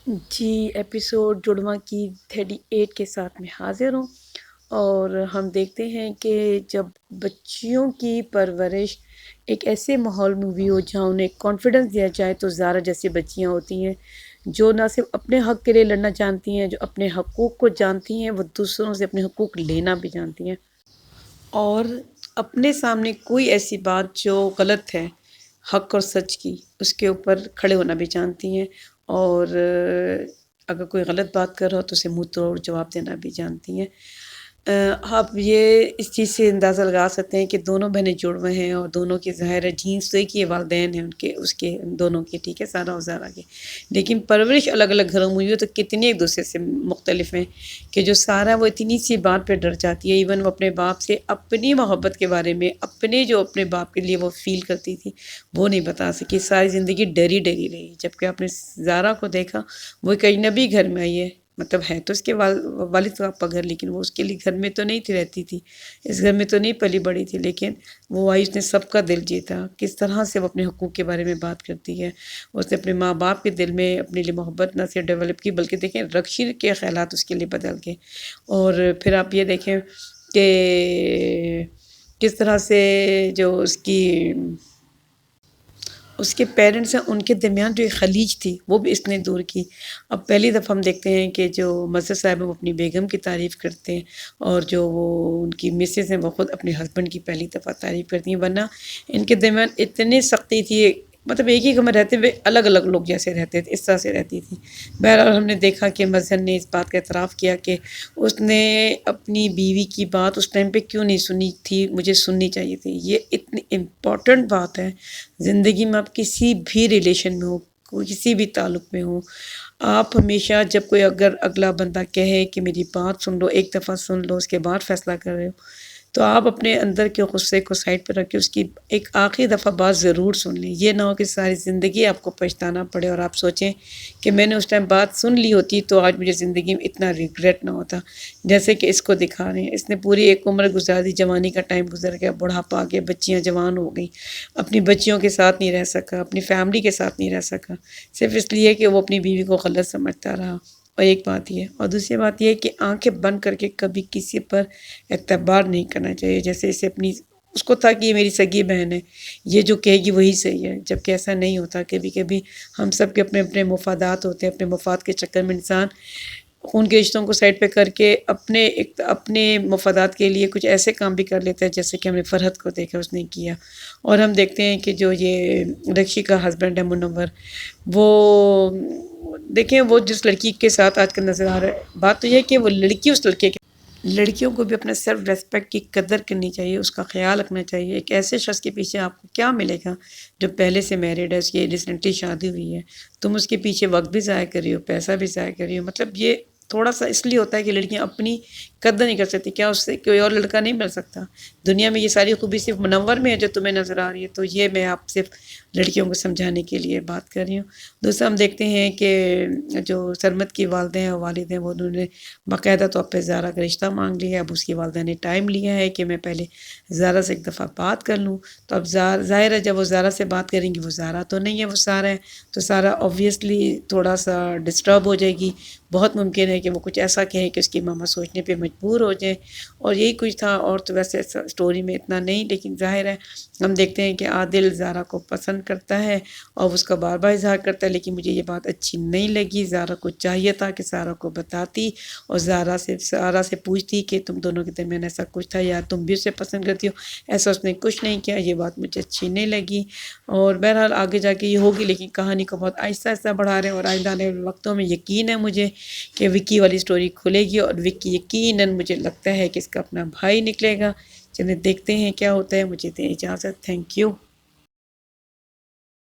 جی episode جڑواں کی 38 کے ساتھ میں حاضر ہوں، اور ہم دیکھتے ہیں کہ جب بچیوں کی پرورش ایک ایسے ماحول میں ہوئی ہو جہاں انہیں کانفیڈنس دیا جائے، تو زارا جیسی بچیاں ہوتی ہیں جو نہ صرف اپنے حق کے لیے لڑنا جانتی ہیں، جو اپنے حقوق کو جانتی ہیں، وہ دوسروں سے اپنے حقوق لینا بھی جانتی ہیں، اور اپنے سامنے کوئی ایسی بات جو غلط ہے حق اور سچ کی، اس کے اوپر کھڑے ہونا بھی جانتی ہیں، اور اگر کوئی غلط بات کر رہا ہو تو اسے منہ توڑ جواب دینا بھی جانتی ہیں۔ آپ یہ اس چیز سے اندازہ لگا سکتے ہیں کہ دونوں بہنیں جڑوے ہیں، اور دونوں کے ظاہر ہے جینس تو ایک ہی والدین ہیں ان کے، اس کے دونوں کے، ٹھیک ہے، سارا اور زارا کے، لیکن پرورش الگ الگ گھروں میں ہوئی ہو تو کتنی ایک دوسرے سے مختلف ہیں کہ جو سارا وہ اتنی سی بات پہ ڈر جاتی ہے، ایون وہ اپنے باپ سے اپنی محبت کے بارے میں، اپنے جو اپنے باپ کے لیے وہ فیل کرتی تھی وہ نہیں بتا سکی، ساری زندگی ڈری ڈری رہی، جبکہ آپ نے زارا کو دیکھا وہ ایک اجنبی گھر میں آئی ہے، مطلب ہے تو اس کے والد صاحب کا گھر، لیکن وہ اس کے لیے گھر میں تو نہیں تھی، رہتی تھی اس گھر میں تو نہیں پلی بڑی تھی، لیکن وہ آئی، اس نے سب کا دل جیتا، کس طرح سے وہ اپنے حقوق کے بارے میں بات کرتی ہے، اس نے اپنے ماں باپ کے دل میں اپنے لیے محبت نہ صرف ڈیولپ کی بلکہ دیکھیں رکشی کے خیالات اس کے لیے بدل گئے، اور پھر آپ یہ دیکھیں کہ کس طرح سے جو اس کے پیرنٹس ہیں ان کے درمیان جو ایک خلیج تھی وہ بھی اس نے دور کی۔ اب پہلی دفعہ ہم دیکھتے ہیں کہ جو مظہر صاحب ہیں وہ اپنی بیگم کی تعریف کرتے ہیں، اور جو وہ ان کی مسز ہیں وہ خود اپنے ہسبینڈ کی پہلی دفعہ تعریف کرتی ہیں، ورنہ ان کے درمیان اتنی سختی تھی، مطلب ایک ہی گھر میں رہتے ہوئے الگ الگ لوگ جیسے رہتے تھے، اس طرح سے رہتی تھی۔ بہرحال ہم نے دیکھا کہ مظہر نے اس بات کا اعتراف کیا کہ اس نے اپنی بیوی کی بات اس ٹائم پہ کیوں نہیں سنی تھی، مجھے سننی چاہیے تھی۔ یہ اتنی امپورٹنٹ بات ہے زندگی میں، آپ کسی بھی ریلیشن میں ہو، کسی بھی تعلق میں ہو، آپ ہمیشہ جب کوئی اگر اگلا بندہ کہے کہ میری بات سن لو، ایک دفعہ سن لو، اس کے بعد فیصلہ کر رہے ہو، تو آپ اپنے اندر کے غصے کو سائڈ پہ رکھ کے اس کی ایک آخری دفعہ بات ضرور سن لیں۔ یہ نہ ہو کہ ساری زندگی آپ کو پچھتانا پڑے اور آپ سوچیں کہ میں نے اس ٹائم بات سن لی ہوتی تو آج مجھے زندگی میں اتنا ریگریٹ نہ ہوتا، جیسے کہ اس کو دکھا رہے ہیں۔ اس نے پوری ایک عمر گزار دی، جوانی کا ٹائم گزر گیا، بڑھاپا آ گیا، بچیاں جوان ہو گئیں، اپنی بچیوں کے ساتھ نہیں رہ سکا، اپنی فیملی کے ساتھ نہیں رہ سکا، صرف اس لیے کہ وہ اپنی بیوی کو غلط سمجھتا رہا، اور ایک بات یہ، اور دوسری بات یہ کہ آنکھیں بند کر کے کبھی کسی پر اعتبار نہیں کرنا چاہیے، جیسے اسے اپنی، اس کو تھا کہ یہ میری سگی بہن ہے، یہ جو کہے گی وہی صحیح ہے، جبکہ ایسا نہیں ہوتا۔ کبھی کبھی ہم سب کے اپنے اپنے مفادات ہوتے ہیں، اپنے مفاد کے چکر میں انسان خون کے رشتوں کو سائڈ پہ کر کے اپنے مفادات کے لیے کچھ ایسے کام بھی کر لیتا ہے، جیسے کہ ہم نے فرحت کو دیکھا اس نے کیا، اور ہم دیکھتے ہیں کہ جو یہ رکشی کا ہسبینڈ ہے منور، وہ دیکھیں وہ جس لڑکی کے ساتھ آج کل نظر آ رہا ہے، بات تو یہ ہے کہ وہ لڑکی اس لڑکے کے، لڑکیوں کو بھی اپنا سیلف ریسپیکٹ کی قدر کرنی چاہیے، اس کا خیال رکھنا چاہیے۔ ایک ایسے شخص کے پیچھے آپ کو کیا ملے گا جو پہلے سے میرڈ ہے، اس کی ریسنٹلی شادی ہوئی ہے، تم اس کے پیچھے وقت بھی ضائع کر رہی ہو، پیسہ بھی ضائع کر رہی ہو، مطلب یہ تھوڑا سا اس لیے ہوتا ہے کہ لڑکیاں اپنی قدر نہیں کر سکتی۔ کیا اس سے کوئی اور لڑکا نہیں مل سکتا دنیا میں؟ یہ ساری خوبی صرف منور میں ہے جو تمہیں نظر آ رہی ہے، تو یہ میں آپ صرف لڑکیوں کو سمجھانے کے لیے بات کر رہی ہوں۔ دوسرا ہم دیکھتے ہیں کہ جو سرمد کی والدین اور والد ہیں، وہ انہوں نے باقاعدہ طور پہ زارا کا رشتہ مانگ لیا ہے۔ اب اس کی والدہ نے ٹائم لیا ہے کہ میں پہلے زارا سے ایک دفعہ بات کر لوں، تو اب ظاہر ہے جب وہ زارا سے بات کریں گی، وہ زارا تو نہیں ہے، وہ سارا ہے، تو سارا اوبویسلی تھوڑا سا ڈسٹرب ہو جائے گی، بہت ممکن ہے کہ وہ کچھ ایسا کہیں کہ اس کی ماما سوچنے پہ مجبور ہو جائیں، اور یہی کچھ تھا، اور تو ویسے اسٹوری میں اتنا نہیں، لیکن ظاہر ہے ہم دیکھتے ہیں کہ عادل زارا کو پسند کرتا ہے اور اس کا بار بار اظہار کرتا ہے، لیکن مجھے یہ بات اچھی نہیں لگی۔ زارا کو چاہیے تھا کہ سارا کو بتاتی اور سارا سے پوچھتی کہ تم دونوں کے درمیان ایسا کچھ تھا یا تم بھی اسے پسند کرتی ہو، ایسا اس نے کچھ نہیں کیا، یہ بات مجھے اچھی نہیں لگی، اور بہرحال آگے جا کے یہ ہوگی، لیکن کہانی کو بہت آہستہ آہستہ بڑھا رہے ہیں، اور آئندہ آنے والے وقتوں میں یقین ہے مجھے کہ وکی والی سٹوری کھلے گی، اور وکی یقیناً مجھے لگتا ہے کہ اس کا اپنا بھائی نکلے گا۔ چلیں دیکھتے ہیں کیا ہوتا ہے، مجھے دیں اجازت، تھینک یو۔